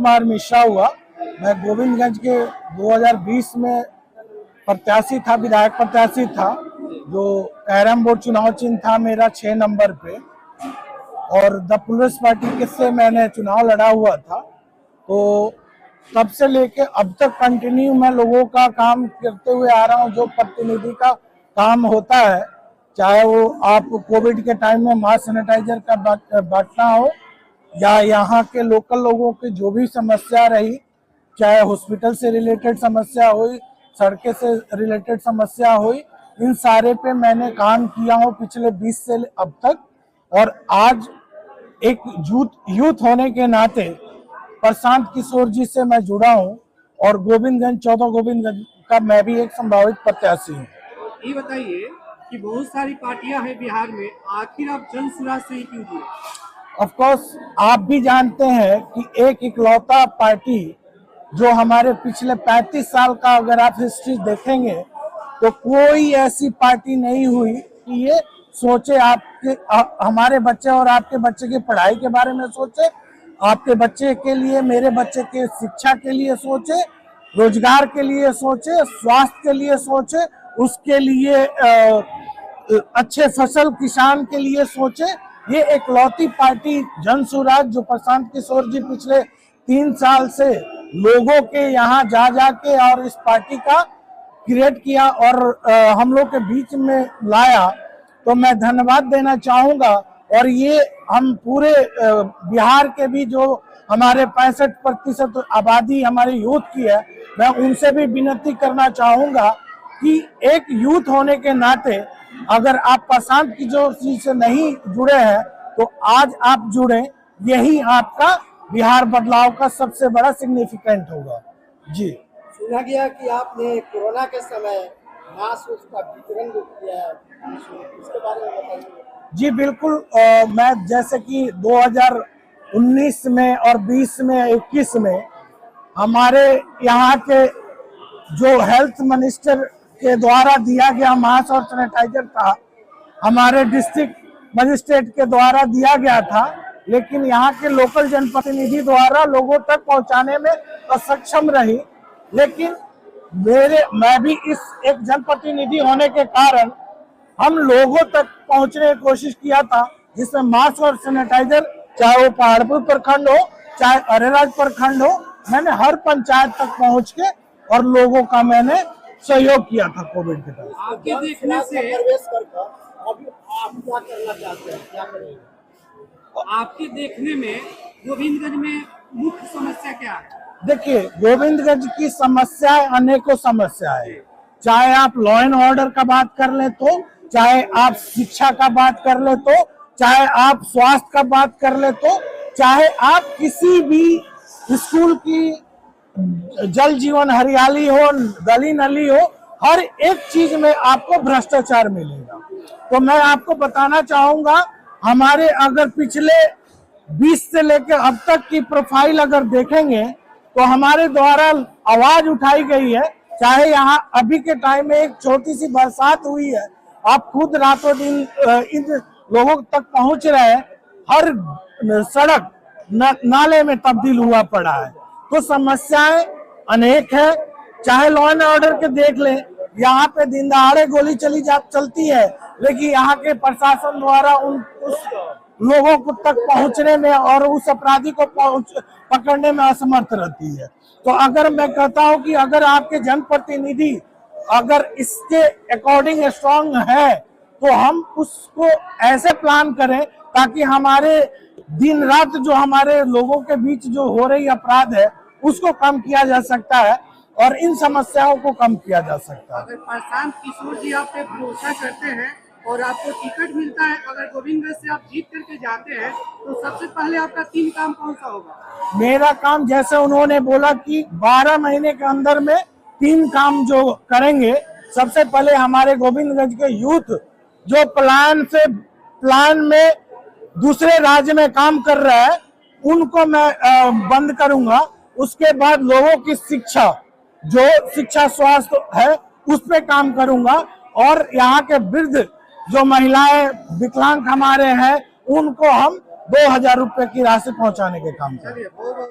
कुमार मिश्रा हुआ। मैं गोविंदगंज के 2020 में प्रत्याशी था, विधायक प्रत्याशी था। जो कैरम बोर्ड चुनाव चिन्ह था मेरा 6 नंबर पे, और द पुलिस पार्टी से मैंने चुनाव लड़ा हुआ था। तो तब से लेके अब तक कंटिन्यू मैं लोगों का काम करते हुए आ रहा हूँ। जो प्रतिनिधि का काम होता है, चाहे वो आप कोविड के टाइम में मास्क सैनिटाइजर का बांटना हो, या यहाँ के लोकल लोगों की जो भी समस्या रही, चाहे हॉस्पिटल से रिलेटेड समस्या हुई, सड़कें से रिलेटेड समस्या हुई, इन सारे पे मैंने काम किया हूँ पिछले 20 से अब तक। और आज एक यूथ होने के नाते प्रशांत किशोर जी से मैं जुड़ा हूँ, और गोविंदगंज 14 गोविंदगंज का मैं भी एक संभावित प्रत्याशी हूँ। ये बताइए कि बहुत सारी पार्टियां हैं बिहार में, आखिर आप जन सुराज से ही क्यों जुड़े? ऑफ कोर्स आप भी जानते हैं कि एक इकलौता पार्टी जो हमारे पिछले 35 साल का अगर आप हिस्ट्री देखेंगे तो कोई ऐसी पार्टी नहीं हुई कि ये सोचे हमारे बच्चे और आपके बच्चे की पढ़ाई के बारे में सोचे, आपके बच्चे के लिए, मेरे बच्चे के शिक्षा के लिए सोचे, रोजगार के लिए सोचे, स्वास्थ्य के लिए सोचे, उसके लिए अच्छे फसल किसान के लिए सोचे। ये एकलौती पार्टी जन सुराज, जो प्रशांत किशोर जी पिछले 3 साल से लोगों के यहाँ जा के और इस पार्टी का क्रिएट किया और हम लोग के बीच में लाया, तो मैं धन्यवाद देना चाहूंगा। और ये हम पूरे बिहार के भी जो हमारे 65% आबादी हमारे यूथ की है, मैं उनसे भी विनती करना चाहूंगा कि एक यूथ होने के नाते अगर आप प्रशांत किशोर जी से नहीं जुड़े हैं तो आज आप जुड़े, यही आपका बिहार बदलाव का सबसे बड़ा सिग्निफिकेंट होगा। जी, सुना गया कि आपने कोरोना के समय मास्क का वितरण किया है, इसके बारे में बताइए। जी बिल्कुल। मैं जैसे कि 2019 में और 20 में 21 में हमारे यहाँ के जो हेल्थ मिनिस्टर के द्वारा दिया गया मास्क और सैनिटाइजर था, हमारे डिस्ट्रिक्ट मजिस्ट्रेट के द्वारा दिया गया था, लेकिन यहाँ के लोकल जनप्रतिनिधि द्वारा लोगों तक पहुँचाने में असक्षम रही। लेकिन मैं भी इस एक जनप्रतिनिधि होने के कारण हम लोगों तक पहुंचने की कोशिश किया था, जिसमें मास्क और सैनिटाइजर, चाहे वो पहाड़पुर प्रखंड हो, चाहे अरेराज प्रखंड हो, मैंने हर पंचायत तक पहुंच के और लोगों का मैंने सहयोग किया था कोविड के टाइम। आपके देखने से प्रवेश करके अभी आप क्या करना चाहते हैं, क्या करेंगे? आपके देखने में गोविंदगंज में मुख्य समस्या क्या है? देखिए, गोविंदगंज की समस्याएं अनेकों समस्याएं, चाहे आप लॉ एंड ऑर्डर का बात कर ले तो, चाहे आप शिक्षा का बात कर ले तो, चाहे आप स्वास्थ्य का बात कर ले तो, चाहे आप किसी भी स्कूल की जल जीवन हरियाली हो, गली नली हो, हर एक चीज में आपको भ्रष्टाचार मिलेगा। तो मैं आपको बताना चाहूंगा, हमारे अगर पिछले 20 से लेकर अब तक की प्रोफाइल अगर देखेंगे तो हमारे द्वारा आवाज उठाई गई है। चाहे यहाँ अभी के टाइम में एक छोटी सी बरसात हुई है, आप खुद रातों दिन इन लोगों तक पहुंच रहे हैं, हर सड़क नाले में तब्दील हुआ पड़ा है। तो समस्याएं अनेक है। चाहे लॉ एंड ऑर्डर के देख लें, यहाँ पे दिन दहाड़े गोली चलती है, लेकिन यहाँ के प्रशासन द्वारा उस लोगों को तक पहुंचने में और उस अपराधी को पकड़ने में असमर्थ रहती है। तो अगर मैं कहता हूं कि अगर आपके जनप्रतिनिधि अगर इसके अकॉर्डिंग स्ट्रांग है तो हम उसको ऐसे प्लान करें ताकि हमारे दिन रात जो हमारे लोगों के बीच जो हो रही अपराध है उसको कम किया जा सकता है और इन समस्याओं को कम किया जा सकता है। अगर प्रशांत किशोर जी आप पे भरोसा करते हैं और आपको टिकट मिलता है, अगर गोविंदगंज से आप जीत करके जाते हैं, तो सबसे पहले आपका 3 काम कौन सा होगा? मेरा काम, जैसे उन्होंने बोला कि 12 महीने के अंदर में 3 काम जो करेंगे, सबसे पहले हमारे गोविंदगंज के यूथ जो प्लान में दूसरे राज्य में काम कर रहा है उनको मैं बंद करूंगा। उसके बाद लोगों की शिक्षा, जो शिक्षा स्वास्थ्य है, उस पे काम करूंगा। और यहाँ के वृद्ध जो महिलाएं विकलांग हमारे हैं उनको हम 2000 रुपए की राशि पहुंचाने के काम करें।